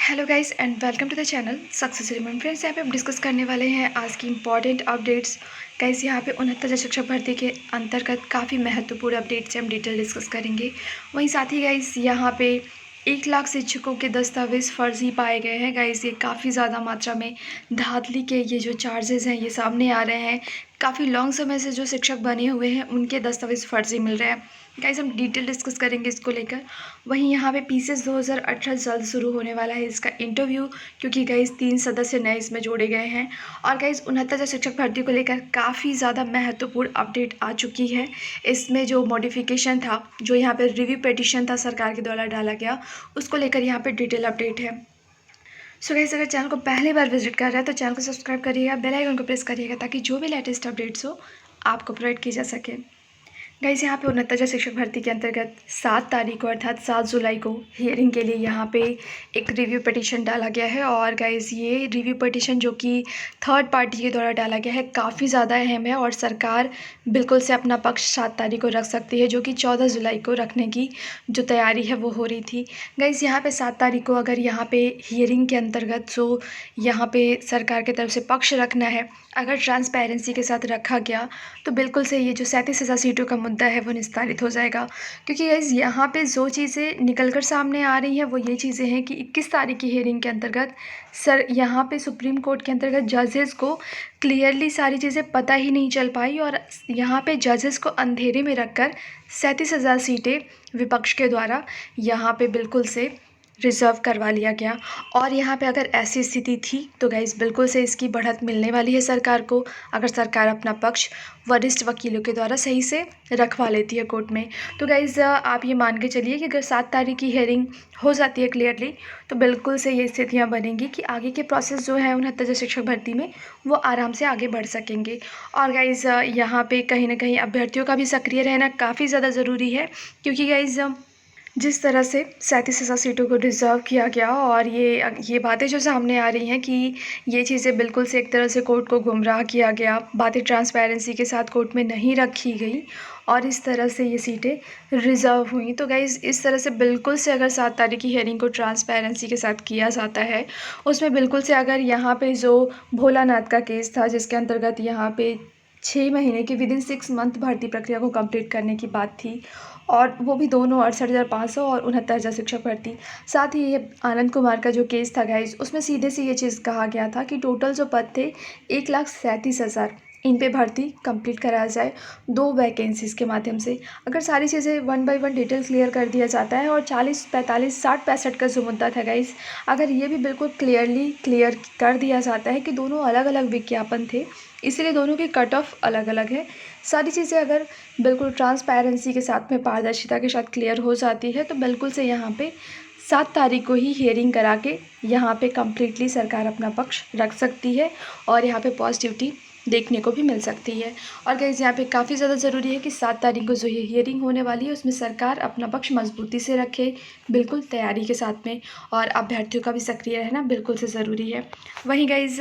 Hello guys and welcome to the channel success रिमन friends. यहाँ पे हम डिस्कस करने वाले हैं आज की इम्पॉर्टेंट अपडेट्स। गाइस यहाँ पे 69 शिक्षक भर्ती के अंतर्गत काफ़ी महत्वपूर्ण अपडेट्स हम डिटेल डिस्कस करेंगे। वहीं साथ ही गाइस यहाँ पे 1 लाख शिक्षकों के दस्तावेज़ फर्जी पाए गए हैं। गाइस ये काफ़ी ज़्यादा मात्रा में धांधली के ये जो चार्जेस हैं ये सामने आ रहे हैं। काफ़ी लॉन्ग समय से जो शिक्षक बने हुए हैं उनके दस्तावेज़ फर्जी मिल रहे हैं। गाइस हम डिटेल डिस्कस करेंगे इसको लेकर। वहीं यहाँ पे पीसीएस 2018 जल्द शुरू होने वाला है इसका इंटरव्यू, क्योंकि गाइस 3 सदस्य नए इसमें जोड़े गए हैं। और गाइस 69 शिक्षक भर्ती को लेकर काफ़ी ज़्यादा महत्वपूर्ण अपडेट आ चुकी है। इसमें जो मॉडिफिकेशन था, जो यहाँ पे रिव्यू पिटीशन था सरकार के द्वारा डाला गया, उसको लेकर यहाँ पे डिटेल अपडेट है। सो गाइस अगर चैनल को पहली बार विजिट कर रहा है तो चैनल को सब्सक्राइब करिएगा, बेल आइकन को प्रेस करिएगा ताकि जो भी लेटेस्ट अपडेट्स हो आपको प्रोवाइड की जा सके। गाइस यहाँ पे 69 शिक्षक भर्ती के अंतर्गत 7 तारीख को अर्थात 7 जुलाई को हियरिंग के लिए यहाँ पे एक रिव्यू पिटीशन डाला गया है। और गाइस ये रिव्यू पिटीशन जो कि थर्ड पार्टी के द्वारा डाला गया है काफ़ी ज़्यादा अहम है और सरकार बिल्कुल से अपना पक्ष 7 तारीख को रख सकती है, जो कि 14 जुलाई को रखने की जो तैयारी है वो हो रही थी। गाइस यहाँ पे 7 तारीख को अगर यहाँ पे हियरिंग के अंतर्गत जो यहाँ पे सरकार की तरफ से पक्ष रखना है, अगर ट्रांसपेरेंसी के साथ रखा गया तो बिल्कुल से ये जो 37,000 सीटों का मुद्दा है वो निस्तारित हो जाएगा। क्योंकि गाइस यहाँ पे जो चीज़ें निकल कर सामने आ रही हैं वो ये चीज़ें हैं कि 21 तारीख की हियरिंग के अंतर्गत यहाँ पे सुप्रीम कोर्ट के अंतर्गत जजेस को क्लियरली सारी चीज़ें पता ही नहीं चल पाई और यहाँ पे जजेस को अंधेरे में रखकर 37,000 सीटें विपक्ष के द्वारा यहाँ पे बिल्कुल से रिज़र्व करवा लिया गया। और यहाँ पे अगर ऐसी स्थिति थी तो गाइस बिल्कुल से इसकी बढ़त मिलने वाली है सरकार को, अगर सरकार अपना पक्ष वरिष्ठ वकीलों के द्वारा सही से रखवा लेती है कोर्ट में। तो गाइस आप ये मान के चलिए कि अगर 7 तारीख की हियरिंग हो जाती है क्लियरली तो बिल्कुल से ये स्थितियाँ बनेंगी कि आगे के प्रोसेस जो है 69 शिक्षक भर्ती में वो आराम से आगे बढ़ सकेंगे। और गाइस यहाँ पे कहीं ना कहीं अभ्यर्थियों का भी सक्रिय रहना काफ़ी ज़्यादा ज़रूरी है, क्योंकि गाइस जिस तरह से 37,000 सीटों को रिज़र्व किया गया और ये बातें जो सामने आ रही हैं कि ये चीज़ें बिल्कुल से एक तरह से कोर्ट को गुमराह किया गया, बातें ट्रांसपेरेंसी के साथ कोर्ट में नहीं रखी गई और इस तरह से ये सीटें रिज़र्व हुई। तो गाइज़ इस तरह से बिल्कुल से अगर 7 तारीख की हियरिंग को ट्रांसपेरेंसी के साथ किया जाता है, उसमें बिल्कुल से अगर यहाँ पे जो भोलानाथ का केस था जिसके अंतर्गत यहाँ पे 6 महीने की विदिन 6 मंथ भर्ती प्रक्रिया को कंप्लीट करने की बात थी, और वो भी दोनों 68,500 और 69,000 शिक्षक भर्ती। साथ ही ये आनंद कुमार का जो केस था गाइज, उसमें सीधे से ये चीज़ कहा गया था कि टोटल जो पद थे 1,37,000 इन पे भर्ती कंप्लीट कराया जाए 2 वैकेंसीज़ के माध्यम से। अगर सारी चीज़ें 1 बाय 1 डिटेल क्लियर कर दिया जाता है और 40, 45, 60, 65 का जो मुद्दा था गाइज, अगर ये भी बिल्कुल क्लियर कर दिया जाता है कि दोनों अलग अलग विज्ञापन थे, इसीलिए दोनों की कट ऑफ अलग अलग है, सारी चीज़ें अगर बिल्कुल ट्रांसपेरेंसी के साथ में पारदर्शिता के साथ क्लियर हो जाती है तो बिल्कुल से यहाँ पे 7 तारीख को ही हियरिंग करा के यहाँ पे कम्प्लीटली सरकार अपना पक्ष रख सकती है और यहाँ पे पॉजिटिविटी देखने को भी मिल सकती है। और गाइस यहाँ पे काफ़ी ज़्यादा ज़रूरी है कि 7 तारीख को जो ये हियरिंग होने वाली है उसमें सरकार अपना पक्ष मजबूती से रखे, बिल्कुल तैयारी के साथ में, और अभ्यर्थियों का भी सक्रिय रहना बिल्कुल से ज़रूरी है। वहीं गाइस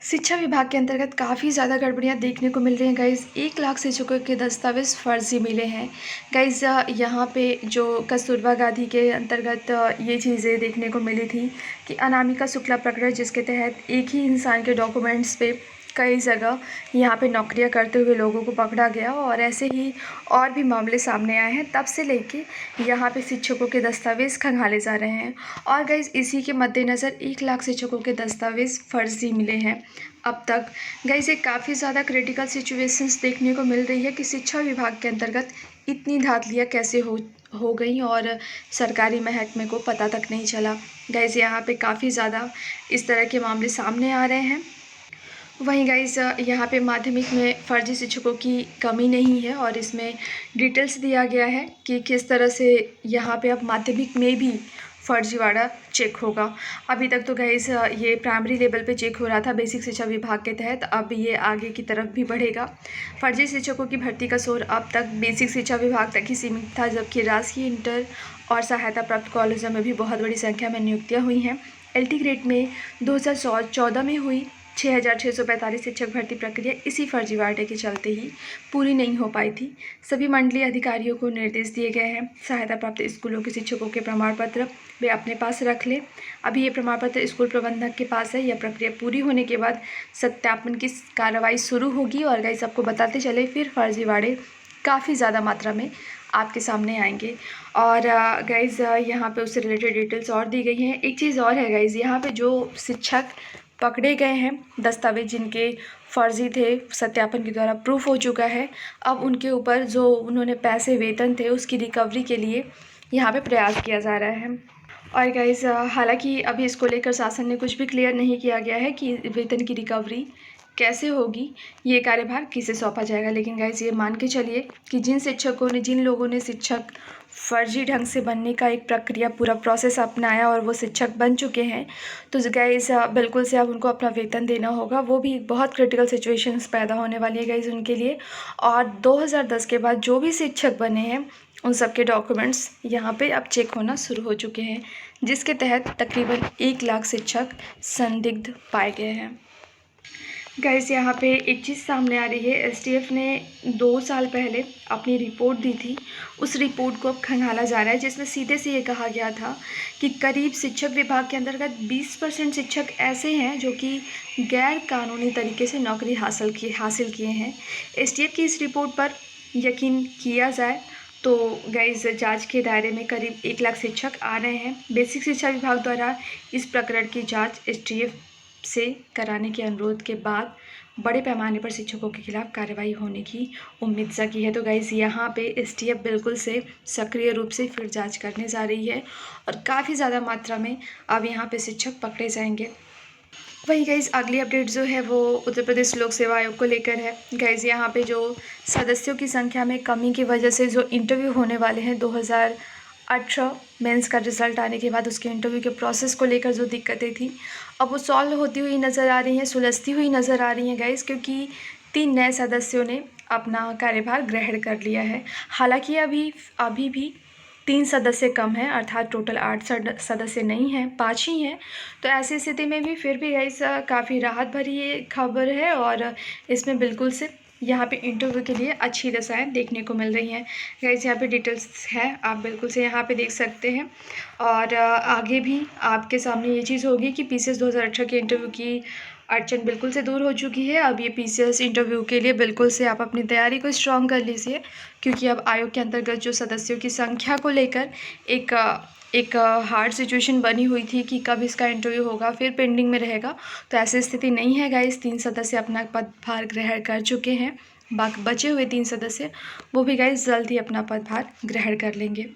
शिक्षा विभाग के अंतर्गत काफ़ी ज़्यादा गड़बड़ियाँ देखने को मिल रही हैं गाइज़। 1 लाख शिक्षकों के दस्तावेज़ फर्जी मिले हैं गाइज़। यहाँ पे जो कस्तूरबा गांधी के अंतर्गत ये चीज़ें देखने को मिली थी कि अनामिका शुक्ला प्रकरण, जिसके तहत एक ही इंसान के डॉक्यूमेंट्स पे कई जगह यहाँ पे नौकरियाँ करते हुए लोगों को पकड़ा गया, और ऐसे ही और भी मामले सामने आए हैं। तब से लेके यहाँ पे शिक्षकों के दस्तावेज़ खंगाले जा रहे हैं। और गाइज़ इसी के मद्देनज़र 1 लाख शिक्षकों के दस्तावेज़ फर्जी मिले हैं अब तक। गाइज़ ये काफ़ी ज़्यादा क्रिटिकल सिचुएशंस देखने को मिल रही है कि शिक्षा विभाग के अंतर्गत इतनी धांधलियाँ कैसे हो गई और सरकारी महकमे को पता तक नहीं चला। गाइज़ यहाँ पे काफ़ी ज़्यादा इस तरह के मामले सामने आ रहे हैं। वहीं गाइस यहाँ पे माध्यमिक में फर्जी शिक्षकों की कमी नहीं है और इसमें डिटेल्स दिया गया है कि किस तरह से यहाँ पे अब माध्यमिक में भी फर्जीवाड़ा चेक होगा। अभी तक तो गाइस ये प्राइमरी लेवल पे चेक हो रहा था बेसिक शिक्षा विभाग के तहत, अब ये आगे की तरफ भी बढ़ेगा। फर्जी शिक्षकों की भर्ती का शोर अब तक बेसिक शिक्षा विभाग तक ही सीमित था, जबकि राजकीय इंटर और सहायता प्राप्त कॉलेजों में भी बहुत बड़ी संख्या में नियुक्तियाँ हुई हैं। LT ग्रेड में 2014 में हुई 6,645 शिक्षक भर्ती प्रक्रिया इसी फर्जीवाड़े के चलते ही पूरी नहीं हो पाई थी। सभी मंडलीय अधिकारियों को निर्देश दिए गए हैं, सहायता प्राप्त स्कूलों के शिक्षकों के प्रमाण पत्र वे अपने पास रख लें। अभी ये प्रमाण पत्र स्कूल प्रबंधक के पास है। यह प्रक्रिया पूरी होने के बाद सत्यापन की कार्रवाई शुरू होगी। और गाइस आपको बताते चले, फिर फर्जीवाड़े काफ़ी ज़्यादा मात्रा में आपके सामने आएंगे। और गाइस यहाँ पे उससे रिलेटेड डिटेल्स और दी गई हैं। एक चीज़ और है गाइस, यहाँ पे जो शिक्षक पकड़े गए हैं, दस्तावेज जिनके फर्जी थे, सत्यापन के द्वारा प्रूफ हो चुका है, अब उनके ऊपर जो उन्होंने पैसे वेतन थे उसकी रिकवरी के लिए यहाँ पे प्रयास किया जा रहा है। और गाइस हालांकि अभी इसको लेकर शासन ने कुछ भी क्लियर नहीं किया गया है कि वेतन की रिकवरी कैसे होगी, ये कार्यभार किसे सौंपा जाएगा। लेकिन गाइस ये मान के चलिए कि जिन लोगों ने शिक्षक फर्जी ढंग से बनने का एक प्रक्रिया पूरा प्रोसेस अपनाया और वो शिक्षक बन चुके हैं, तो गाइस बिल्कुल से अब उनको अपना वेतन देना होगा। वो भी बहुत क्रिटिकल सिचुएशंस पैदा होने वाली है गाइस उनके लिए। और 2010 के बाद जो भी शिक्षक बने हैं उन सब के डॉक्यूमेंट्स यहाँ पे अब चेक होना शुरू हो चुके हैं, जिसके तहत तकरीबन 1 लाख शिक्षक संदिग्ध पाए गए हैं। गाइस यहाँ पे एक चीज़ सामने आ रही है, एसटीएफ ने 2 साल पहले अपनी रिपोर्ट दी थी। उस रिपोर्ट को अब खंगाला जा रहा है, जिसमें सीधे से ये कहा गया था कि करीब शिक्षक विभाग के अंतर्गत 20% शिक्षक ऐसे हैं जो कि गैर कानूनी तरीके से नौकरी हासिल किए हैं। एसटीएफ की इस रिपोर्ट पर यकीन किया जाए तो गाइस जांच के दायरे में करीब 1 लाख शिक्षक आ रहे हैं। बेसिक शिक्षा विभाग द्वारा इस प्रकरण की जांच एसटीएफ से कराने के अनुरोध के बाद बड़े पैमाने पर शिक्षकों के खिलाफ कार्रवाई होने की उम्मीद जगी है। तो गाइस यहाँ पे एसटीएफ बिल्कुल से सक्रिय रूप से फिर जांच करने जा रही है और काफ़ी ज़्यादा मात्रा में अब यहाँ पे शिक्षक पकड़े जाएंगे। वही गाइस अगली अपडेट जो है वो उत्तर प्रदेश लोक सेवा आयोग को लेकर है। गाइस यहाँ पे जो सदस्यों की संख्या में कमी की वजह से जो इंटरव्यू होने वाले हैं 2018 मेंस का रिजल्ट आने के बाद उसके इंटरव्यू के प्रोसेस को लेकर जो दिक्कतें थी अब वो सॉल्व होती हुई नज़र आ रही हैं, सुलझती हुई नज़र आ रही हैं गाइस, क्योंकि 3 नए सदस्यों ने अपना कार्यभार ग्रहण कर लिया है। हालांकि अभी भी 3 सदस्य कम हैं, अर्थात टोटल 8 सदस्य नहीं हैं, 5 ही हैं। तो ऐसी स्थिति में भी फिर भी गाइस काफ़ी राहत भरी ये खबर है और इसमें बिल्कुल से यहाँ पे इंटरव्यू के लिए अच्छी दशाएं देखने को मिल रही हैं। गाइस यहाँ पे डिटेल्स है, आप बिल्कुल से यहाँ पे देख सकते हैं। और आगे भी आपके सामने ये चीज़ होगी कि पीसीएस 2018 के इंटरव्यू की अड़चन बिल्कुल से दूर हो चुकी है। अब ये पीसीएस इंटरव्यू के लिए बिल्कुल से आप अपनी तैयारी को स्ट्रॉन्ग कर लीजिए, क्योंकि अब आयोग के अंतर्गत जो सदस्यों की संख्या को लेकर एक हार्ड सिचुएशन बनी हुई थी कि कब इसका इंटरव्यू होगा, फिर पेंडिंग में रहेगा। तो ऐसी स्थिति नहीं है गाइस, 3 सदस्य अपना पदभार ग्रहण कर चुके हैं। बाकी बचे हुए 3 सदस्य वो भी गाइस जल्द ही अपना पदभार ग्रहण कर लेंगे।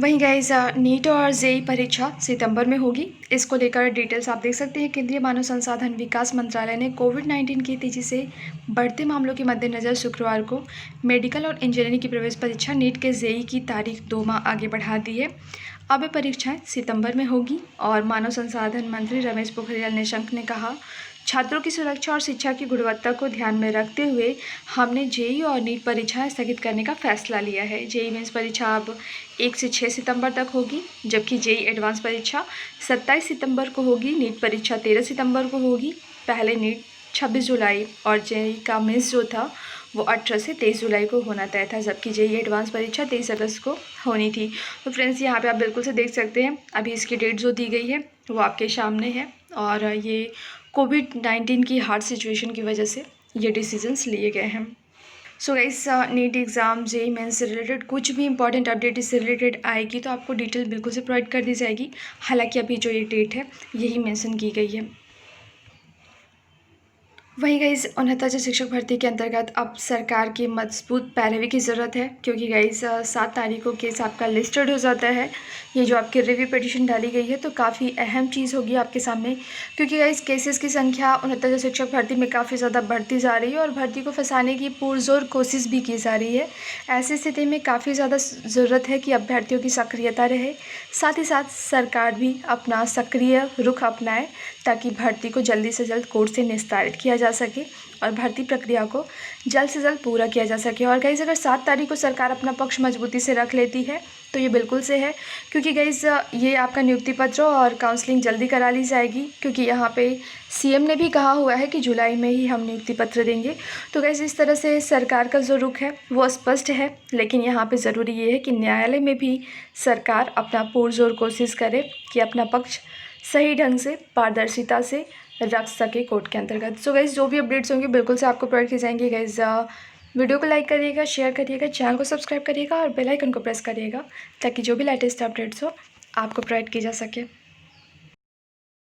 वहीं गाइस नीट और जेईई परीक्षा सितंबर में होगी। इसको लेकर डिटेल्स आप देख सकते हैं। केंद्रीय मानव संसाधन विकास मंत्रालय ने कोविड-19 की तेज़ी से बढ़ते मामलों के मद्देनज़र शुक्रवार को मेडिकल और इंजीनियरिंग की प्रवेश परीक्षा नीट के जेईई की तारीख 2 माह आगे बढ़ा दी है। अब ये परीक्षाएं सितंबर में होगी और मानव संसाधन मंत्री रमेश पोखरियाल निशंक ने कहा, छात्रों की सुरक्षा और शिक्षा की गुणवत्ता को ध्यान में रखते हुए हमने जेईई और नीट परीक्षाएं स्थगित करने का फैसला लिया है। जेईई मेंस परीक्षा अब 1 से 6 सितंबर तक होगी, जबकि जेईई एडवांस परीक्षा 27 सितंबर को होगी। नीट परीक्षा 13 सितंबर को होगी। पहले नीट 26 जुलाई और जेईई का मेंस जो था वो 18 से 23 जुलाई को होना तय था, जबकि जेईई एडवांस परीक्षा 23 अगस्त को होनी थी। तो फ्रेंड्स यहाँ पे आप बिल्कुल से देख सकते हैं, अभी इसकी डेट जो दी गई है वो आपके सामने है और ये कोविड-19 की हार्ड सिचुएशन की वजह से ये डिसीजंस लिए गए हैं। So guys NEET exam JEE mains से रिलेटेड कुछ भी इंपॉर्टेंट अपडेट इससे रिलेटेड आएगी तो आपको डिटेल बिल्कुल से प्रोवाइड कर दी जाएगी। हालांकि अभी जो ये डेट है यही मेंशन की गई है। वहीं गाइस 69 शिक्षक भर्ती के अंतर्गत अब सरकार की मजबूत पैरवी की ज़रूरत है, क्योंकि गाइस 7 तारीख को केस आपका लिस्टेड हो जाता है। ये जो आपकी रिव्यू पिटीशन डाली गई है तो काफ़ी अहम चीज़ होगी आपके सामने, क्योंकि गाइस केसेस की संख्या 69 शिक्षक भर्ती में काफ़ी ज़्यादा बढ़ती जा रही है और भर्ती को फंसाने की पुरजोर कोशिश भी की जा रही है। ऐसी स्थिति में काफ़ी ज़्यादा ज़रूरत है कि अभ्यर्थियों की सक्रियता रहे, साथ ही साथ सरकार भी अपना सक्रिय रुख अपनाए ताकि भर्ती को जल्दी से जल्द कोर्ट से निस्तारित किया जा जा सके और भर्ती प्रक्रिया को जल्द से जल्द पूरा किया जा सके। और गाइज़ अगर 7 तारीख को सरकार अपना पक्ष मजबूती से रख लेती है तो ये बिल्कुल से है, क्योंकि गाइज़ ये आपका नियुक्ति पत्र और काउंसलिंग जल्दी करा ली जाएगी, क्योंकि यहाँ पे सीएम ने भी कहा हुआ है कि जुलाई में ही हम नियुक्ति पत्र देंगे। तो गाइज़ इस तरह से सरकार का जो रुख है वो स्पष्ट है, लेकिन यहाँ पे ज़रूरी ये है कि न्यायालय में भी सरकार अपना पुरजोर कोशिश करे कि अपना पक्ष सही ढंग से पारदर्शिता से रख सके कोर्ट के अंतर्गत। सो गाइज़ जो भी अपडेट्स होंगे बिल्कुल से आपको प्रोवाइड किए जाएंगे। गाइज़ वीडियो को लाइक करिएगा, शेयर करिएगा, चैनल को सब्सक्राइब करिएगा और बेल आइकन को प्रेस करिएगा ताकि जो भी लेटेस्ट अपडेट्स हो आपको प्रोवाइड की जा सके।